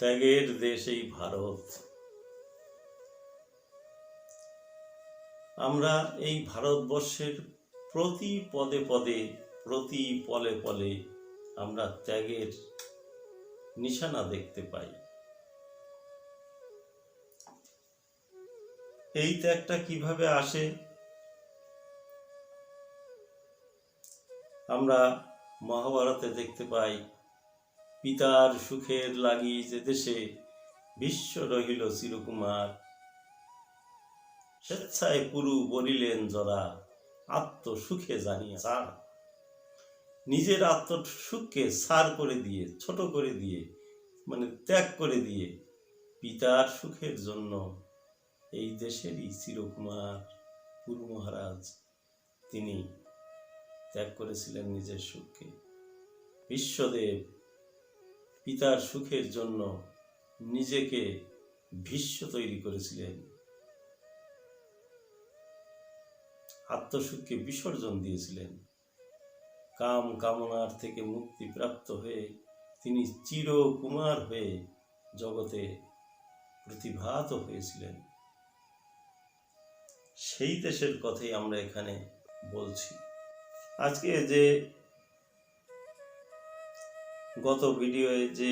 ত্যাগের দেশ এই ভারত। আমরা এই ভারতবর্ষের প্রতি পদে পদে, প্রতি পলে পলে আমরা ত্যাগের নিশানা দেখতে পাই। এই ত্যাগটা কিভাবে আসে? আমরা মহাভারতে দেখতে পাই, পিতার সুখের লাগি যে দেশে বিশ্ব রহিল চিরকুমার, স্বেচ্ছায় পুরু বলিলেন জরা, আত্মসুখে জানিয়া সার। নিজের আত্মসুখকে সার করে দিয়ে, ছোট করে দিয়ে, মানে ত্যাগ করে দিয়ে পিতার সুখের জন্য এই দেশেরই চিরকুমার পুরু মহারাজ তিনি ত্যাগ করেছিলেন নিজের সুখকে। বিশ্বদেব পিতার সুখের জন্য নিজেকে ভীষ্ম তৈরি করেছিলেন, আত্মসুখকে বিসর্জন দিয়েছিলেন। কাম কামনার থেকে মুক্তি প্রাপ্ত হয়ে তিনি চিরকুমার হয়ে জগতে প্রতিভাত হয়েছিলেন। সেই দেশের কথাই আমরা এখানে বলছি। আজকে যে গত ভিডিওয়ে যে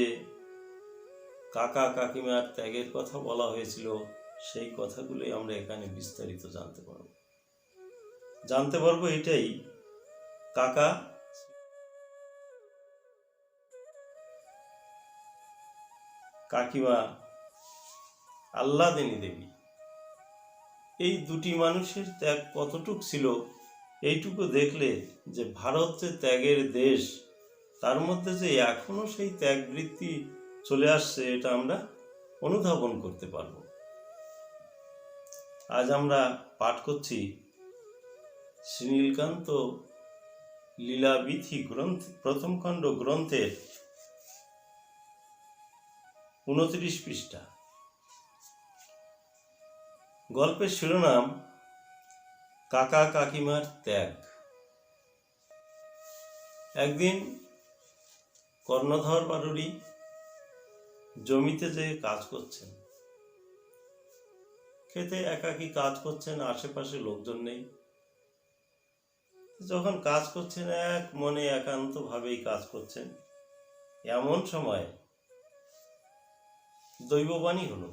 কাকা কাকিমার ত্যাগের কথা বলা হয়েছিল, সেই কথাগুলোই আমরা এখানে বিস্তারিত জানতে পারবো এটাই, কাকা কাকিমা আল্লাদিনী দেবী, এই দুটি মানুষের ত্যাগ কতটুক ছিল এইটুকু দেখলে যে ভারত যে ত্যাগের দেশ, তার মধ্যে যে এখনো সেই ত্যাগ বৃত্তি চলে আসছে, এটা আমরা অনুধাবন করতে পারব। আজ আমরা পাঠ করছি শ্রী নীলকান্ত লীলাবিথি গ্রন্থ, প্রথম খণ্ড গ্রন্থের 29 পৃষ্ঠা। গল্পের শিরোনাম কাকা কাকিমার ত্যাগ। একদিন কর্ণধর বাড়ুরি জমিতে যে কাজ করছেন, খেতে একাকী কাজ করছেন, আশেপাশে লোকজন নেই। যখন কাজ করছেন এক মনে একান্ত ভাবেই কাজ করছেন, এমন সময় দৈববাণী হলো।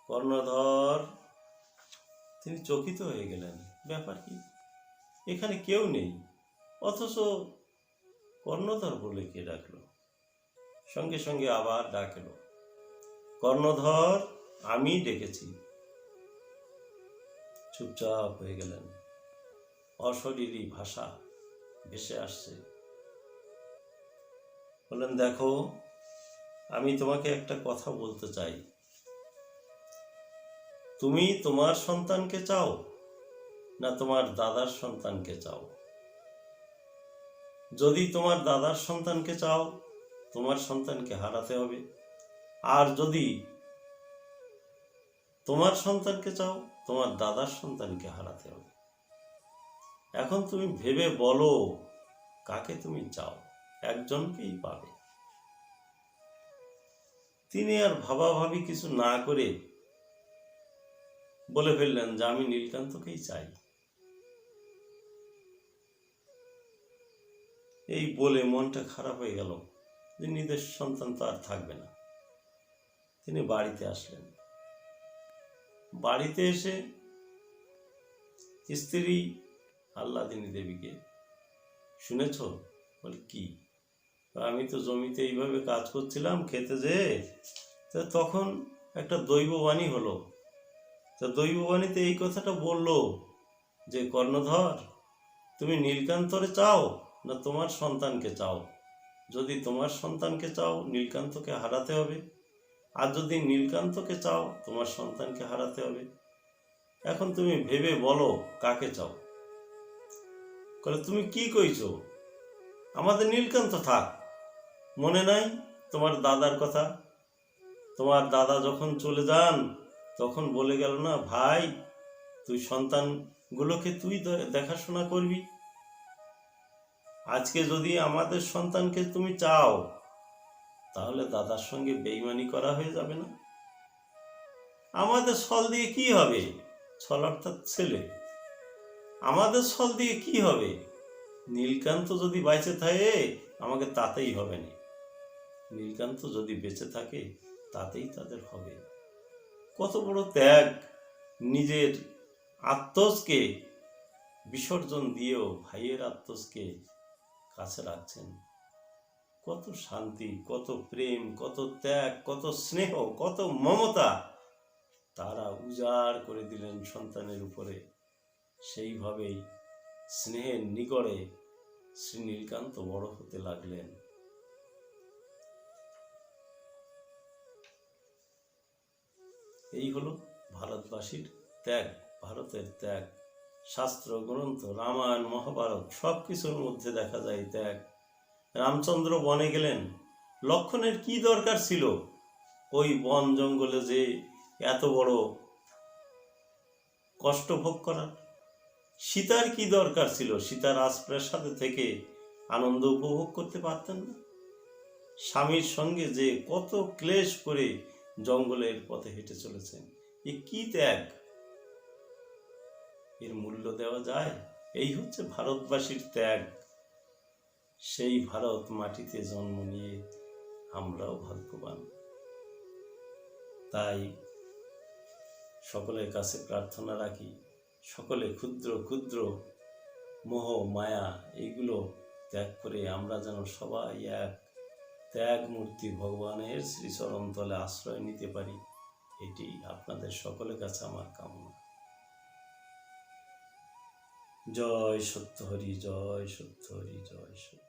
কর্ণধর তিনি চকিত হয়ে গেলেন, ব্যাপার কি, এখানে কেউ নেই, অথচ কর্ণধর বলে কে ডাকলো? সঙ্গে সঙ্গে আবার ডাকলো, কর্ণধর আমি ডেকেছি। চুপচাপ হয়ে গেলেন, অশরীরী ভাষা ভেসে আসছে। বললেন, দেখো আমি তোমাকে একটা কথা বলতে চাই। তুমি তোমার সন্তানকে চাও না তোমার দাদার সন্তানকে চাও? যদি তোমার দাদার সন্তানকে চাও, তোমার সন্তানকে হারাতে হবে। আর যদি তোমার সন্তানকে চাও, তোমার দাদার সন্তানকে হারাতে হবে। এখন তুমি ভেবে বলো কাকে তুমি চাও, একজনকেই পাবে। তিনি আর ভাবাভাবি কিছু না করে বলে ফেললেন যে আমি নীলকান্তকেই চাই। এই বলে মনটা খারাপ হয়ে গেল যে নিজের সন্তান তো আর থাকবে না। তিনি বাড়িতে আসলেন। বাড়িতে এসে স্ত্রী আল্লাদিনী দেবীকে, শুনেছ? বলে কি? আমি তো জমিতে এইভাবে কাজ করছিলাম, খেতে যেয়ে তখন একটা দৈববাণী হলো। তা দৈববাণীতে এই কথাটা বললো যে কর্ণধর তুমি নীলকান্তরে চাও না তোমার সন্তানকে চাও? যদি তোমার সন্তানকে চাও, নীলকান্তকে হারাতে হবে। আর যদি নীলকান্তকে চাও, তোমার সন্তানকে হারাতে হবে। এখন তুমি ভেবে বলো কাকে চাও। বলে, তুমি কি কইছো? আমাদের নীলকান্ত থাক। মনে নাই তোমার দাদার কথা? তোমার দাদা যখন চলে যান তখন বলে গেল না, ভাই তুই সন্তানগুলোকে তুই দেখাশোনা করবি। আজকে যদি আমাদের সন্তানকে তুমি চাও, তাহলে দাদার সঙ্গে বেইমানি করা হয়ে যাবে না? আমাদের ছল দিয়ে কি হবে? ছল অর্থাৎ ছেলে। আমাদের ছল দিয়ে কি হবে? নীলকান্ত যদি বেঁচে থাকে আমাকে তাতেই হবে না। নীলকান্ত যদি বেঁচে থাকে তাতেই তাদের হবে। কত বড় ত্যাগ! নিজের আত্মজকে বিসর্জন দিয়েও ভাইয়ের আত্মজকে কাছে রাখছেন। কত শান্তি, কত প্রেম, কত ত্যাগ, কত স্নেহ, কত মমতা তারা উজাড় করে দিলেন সন্তানের উপরে। সেইভাবেই স্নেহের নিগড়ে শ্রী নীলকান্ত বড় হতে লাগলেন। এই হলো ভারতবাসীর ত্যাগ, ভারতের ত্যাগ। শাস্ত্র গ্রন্থ, রামায়ণ, মহাভারত সব কিছুর মধ্যে দেখা যায় ত্যাগ। রামচন্দ্র বনে গেলেন, লক্ষ্মণের কি দরকার ছিল ওই বন জঙ্গলে যে এত বড় কষ্ট ভোগ করার? সীতার কি দরকার ছিল? সীতা রাজপ্রাসাদে থেকে আনন্দ উপভোগ করতে পারতেন না? স্বামীর সঙ্গে যে কত ক্লেশ করে জঙ্গলের পথে হেঁটে চলেছেন, এ কি ত্যাগ! এর মূল্য দেওয়া যায়? এই হচ্ছে ভারতবাসীর ত্যাগ। সেই ভারত মাটিতে জন্ম নিয়ে আমরাও ভাগ্যবান। তাই সকলের কাছে প্রার্থনা রাখি, সকলে ক্ষুদ্র ক্ষুদ্র মোহ মায়া এইগুলো ত্যাগ করে আমরা যেন সবাই এক ত্যাগ মূর্তি ভগবানের শ্রীচরণ তলে আশ্রয় নিতে পারি। এটি আপনাদের সকলের কাছে আমার কামনা। জয় সত্যহরি, জয় সত্যহরি, জয় সত্য।